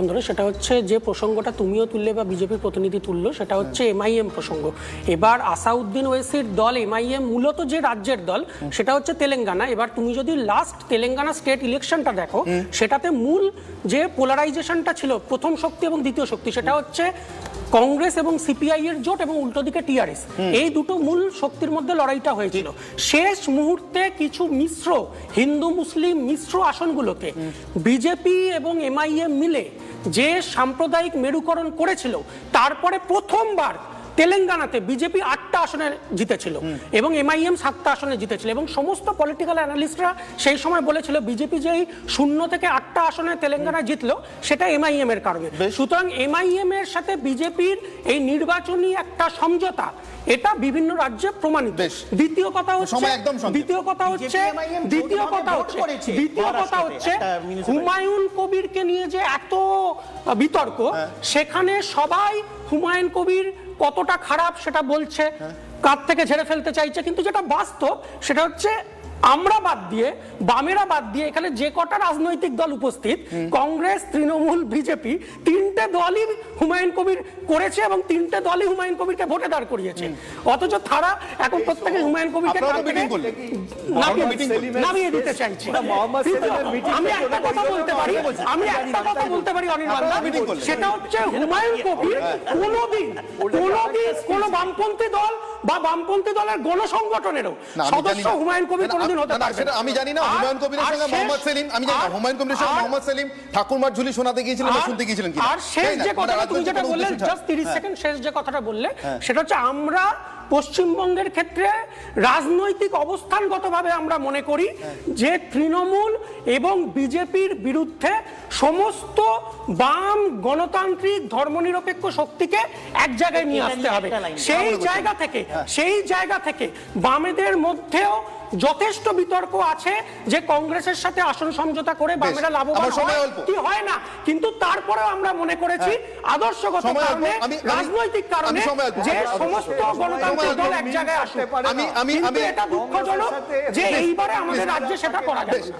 ধরে সেটা হচ্ছে যে প্রসঙ্গটা তুমিও তুললে বা বিজেপির প্রতিনিধি তুললো, সেটা হচ্ছে এমআইএম প্রসঙ্গ। এবার আসাউদ্দিন ওয়েসির দল এমআইএম মূলত যে রাজ্যের দল সেটা হচ্ছে তেলেঙ্গানা। এবার তুমি যদি লাস্ট তেলেঙ্গানা স্টেট ইলেকশনটা দেখো, সেটাতে মূল যে পোলারাইজেশনটা ছিল প্রথম শক্তি এবং দ্বিতীয় শক্তি, সেটা হচ্ছে কংগ্রেস এবং সিপিআই এর জোট এবং উল্টো দিকে টিআরএস, এই দুটো মূল শক্তির মধ্যে লড়াইটা হয়েছিল। শেষ মুহূর্তে কিছু মিশ্র হিন্দু মুসলিম মিশ্র আসনগুলোতে বিজেপি এবং এমআইএম মিলে যে সাম্প্রদায়িক মেরুকরণ করেছিল, তারপরে প্রথমবার তেলেঙ্গানাতে বিজেপি 8টা আসনে জিতেছিল এবং এমআইএম 7টা আসনে জিতেছিল। এবং সমস্ত পলিটিক্যাল অ্যানালিস্টরা সেই সময় বলেছিল বিজেপি যেই 0 থেকে 8টা আসনে তেলেঙ্গানায় জিতলো সেটা এমআইএম এর কারণে। সুতরাং এমআইএম এর সাথে বিজেপির এই নির্বাচনী একটা সমঝোতা, এটা বিভিন্ন রাজ্যে প্রমাণিত। দ্বিতীয় কথা হচ্ছে হুমায়ুন কবিরকে নিয়ে যে এত বিতর্ক, সেখানে সবাই হুমায়ুন কবির কতটা খারাপ সেটা বলছে, কাঁধ থেকে ঝেড়ে ফেলতে চাইছে, কিন্তু যেটা বাস্তব সেটা হচ্ছে আমরা বাদ দিয়ে, বামেরা বাদ দিয়ে, এখানে যে কটা রাজনৈতিক দল উপস্থিত, কংগ্রেস, তৃণমূল, বিজেপি, 3টে দলই হুমায়ুন কবির করেছে এবং 3টে দলই হুমায়ুন কবিরকে ভোটে দাঁড় করিয়েছে। অথচ তারা এখন প্রত্যেকে হুমায়ুন কবিরকে নামিয়ে দিতে চাইছে। আমি একটা কথা বলতে পারি অনিল বান্দা, সেটা হচ্ছে হুমায়ুন কবির কোনোদিন কোনো বামপন্থী দল বা বামপন্থী দলের গণসংগঠনেরও সদস্য হুমায়ুন কবির কোনোদিন হতে পারবে না। আমি জানি না হুমায়ুন কবিরের সঙ্গে মোহাম্মদ সেলিম, আমি জানি না হুমায়ুন কবিরের সঙ্গে মোহাম্মদ সেলিম ঠাকুরমার ঝুলি শোনাতে গিয়েছিলেন বা শুনতে গিয়েছিলেন কি। আর শেষ যে কথাটা তুমি যেটা বললে, জাস্ট 30 সেকেন্ড, শেষ যে কথাটা বললে সেটা হচ্ছে আমরা পশ্চিমবঙ্গের ক্ষেত্রে রাজনৈতিক অবস্থানগতভাবে আমরা মনে করি যে তৃণমূল এবং বিজেপির বিরুদ্ধে সমস্ত বাম গণতান্ত্রিক ধর্মনিরপেক্ষ শক্তিকে এক জায়গায় নিয়ে আসতে হবে। সেই জায়গা থেকে বামেদের মধ্যেও যথেষ্ট বিতর্ক আছে যে কংগ্রেসের সাথে আসন সমঝোতা করে বামেরা লাভবান হয় না, কিন্তু তারপরেও আমরা মনে করেছি আদর্শগত কারণে, রাজনৈতিক কারণে যে সমস্ত গণতান্ত্রিক দল এক জায়গায় আসে। এটা দুঃখজনক যে এইবারে আমাদের রাজ্যে সেটা করা যাবে না।